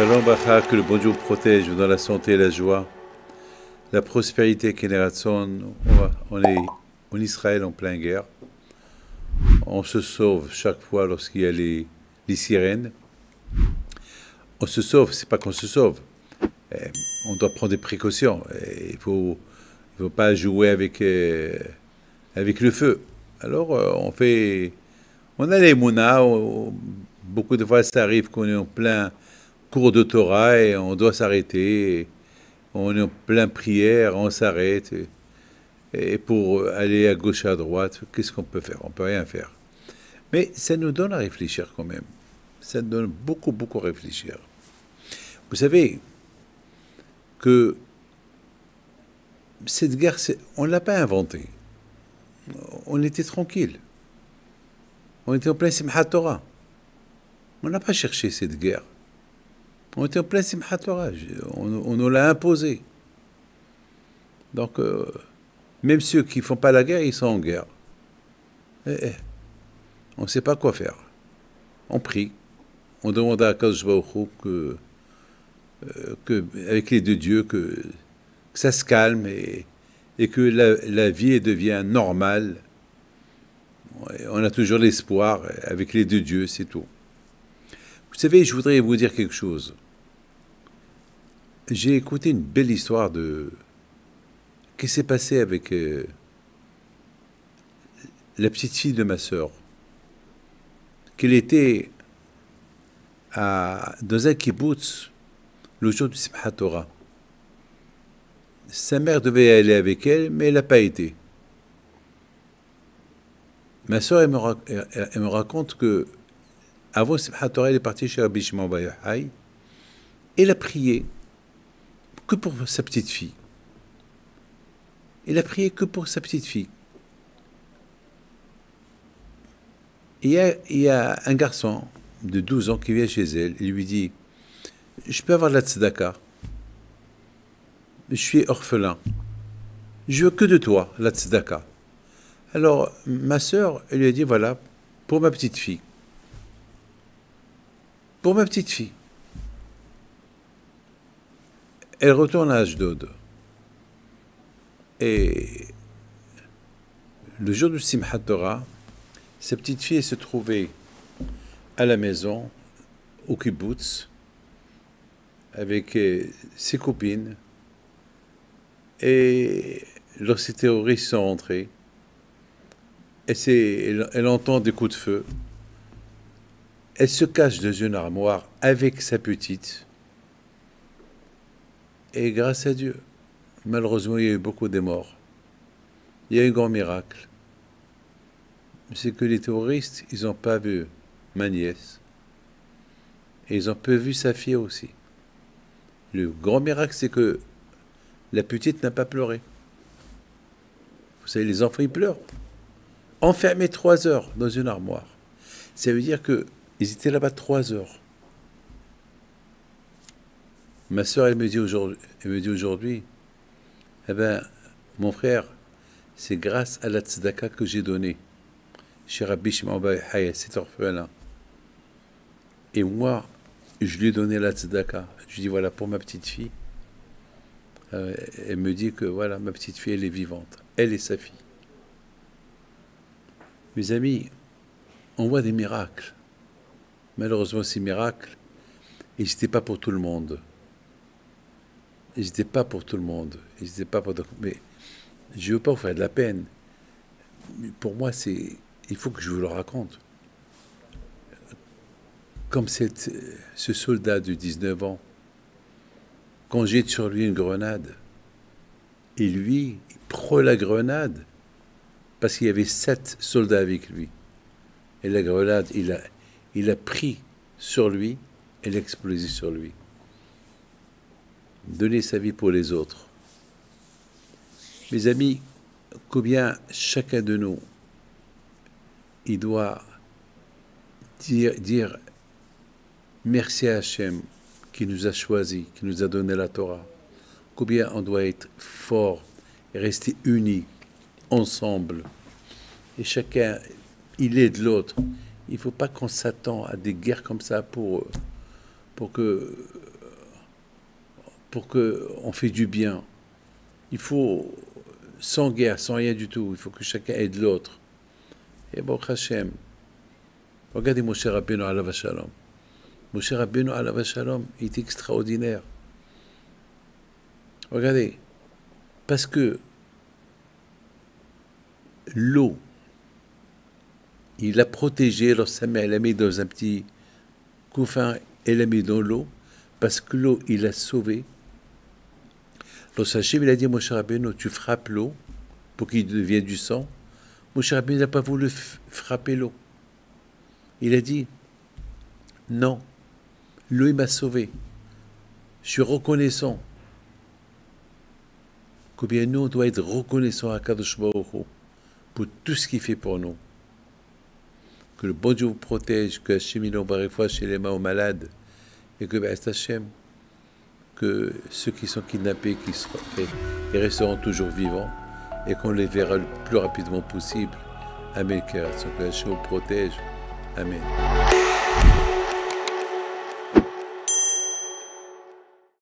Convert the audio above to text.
Shalom Bacha, que le bon Dieu protège dans la santé et la joie, la prospérité Keneratson. On est en Israël en pleine guerre. On se sauve chaque fois lorsqu'il y a les sirènes. On se sauve, c'est pas qu'on se sauve. On doit prendre des précautions. Il faut pas jouer avec le feu. Alors on a les mounas. Beaucoup de fois, ça arrive qu'on est en plein cours de Torah et on doit s'arrêter. On est en plein prière, on s'arrête. Et pour aller à gauche, à droite, qu'est-ce qu'on peut faire? On peut rien faire. Mais ça nous donne à réfléchir quand même. Ça nous donne beaucoup, beaucoup à réfléchir. Vous savez que cette guerre, on ne l'a pas inventée. On était tranquille. On était en plein Simchat Torah. On n'a pas cherché cette guerre. On était en plein Simchat Torah. On nous l'a imposé. Donc, même ceux qui ne font pas la guerre, ils sont en guerre. On ne sait pas quoi faire. On prie. On demande à Akadosh Baruch Hu avec les deux dieux, que ça se calme et que la vie devient normale. On a toujours l'espoir avec les deux dieux, c'est tout. Vous savez, je voudrais vous dire quelque chose. J'ai écouté une belle histoire qui s'est passée avec la petite fille de ma sœur. Qu'elle était dans un kibbutz le jour du Simchat Torah. Sa mère devait aller avec elle, mais elle n'a pas été. Ma sœur, elle me raconte que avant Simchat Torah, elle est partie chez Rabbi Shimon Bar Yochai. Elle a prié que pour sa petite fille. Elle a prié que pour sa petite fille. Il y a un garçon de 12 ans qui vient chez elle. Il lui dit: je peux avoir la tzedaka? Je suis orphelin. Je veux que de toi, la tzedaka. Alors, ma sœur, elle lui a dit: voilà, pour ma petite fille. Pour ma petite fille. Elle retourne à Ashdod. Et le jour du Simchat Torah, sa petite fille se trouvait à la maison, au kibbutz, avec ses copines. Et lorsque ces terroristes sont rentrés, elle entend des coups de feu. Elle se cache dans une armoire avec sa petite. Et grâce à Dieu, malheureusement, il y a eu beaucoup de morts. Il y a eu un grand miracle. C'est que les terroristes, ils n'ont pas vu ma nièce. Et ils ont peu vu sa fille aussi. Le grand miracle, c'est que la petite n'a pas pleuré. Vous savez, les enfants, ils pleurent. Enfermés 3 heures dans une armoire. Ça veut dire qu'ils étaient là-bas 3 heures. Ma sœur, elle me dit aujourd'hui, eh ben, mon frère, c'est grâce à la tzedaka que j'ai donnée chez Rabbi Shimon Bar Yochai, cet orphelin. Et moi, je lui ai donné la tzedaka. Je lui dis: voilà, pour ma petite fille. Elle me dit que voilà, ma petite fille, elle est vivante. Elle et sa fille. Mes amis, on voit des miracles. Malheureusement, ces miracles, ils n'étaient pas pour tout le monde. Ils n'étaient pas pour tout le monde. Ils n'étaient pas pour... Mais je ne veux pas vous faire de la peine. Pour moi, il faut que je vous le raconte. Comme ce soldat de 19 ans, qu'on jette sur lui une grenade, et lui, il prend la grenade, parce qu'il y avait 7 soldats avec lui. Et la grenade, il a pris sur lui, elle a explosé sur lui. Donner sa vie pour les autres. Mes amis, combien chacun de nous, il doit dire merci à Hachem qui nous a choisis, qui nous a donné la Torah. Combien on doit être fort et rester unis, ensemble. Et chacun, il aide l'autre. Il ne faut pas qu'on s'attend à des guerres comme ça pour que pour qu'on fait du bien. Il faut, sans guerre, sans rien du tout, il faut que chacun aide l'autre. Et bon, Hachem, regardez Moshe Rabbeinu alav shalom. Moshe Rabbeinu alav shalom, il est extraordinaire. Regardez, parce que l'eau, il l'a protégée, alors sa mère l'a mis dans un petit couffin, elle l'a mis dans l'eau, parce que l'eau, il l'a sauvée. Alors Hachem, il a dit à Moshe Rabbeinu, tu frappes l'eau pour qu'il devienne du sang. Moshe Rabbeinu n'a pas voulu frapper l'eau. Il a dit, non, l'eau, il m'a sauvé. Je suis reconnaissant. Combien nous, on doit être reconnaissant à Kadosh Baruch Hu pour tout ce qu'il fait pour nous. Que le bon Dieu vous protège, que Hachem il envoie fois chez les mains aux malades, et que Hachem, que ceux qui sont kidnappés, ils resteront toujours vivants, et qu'on les verra le plus rapidement possible. Amen. Que Hachem vous protège. Amen.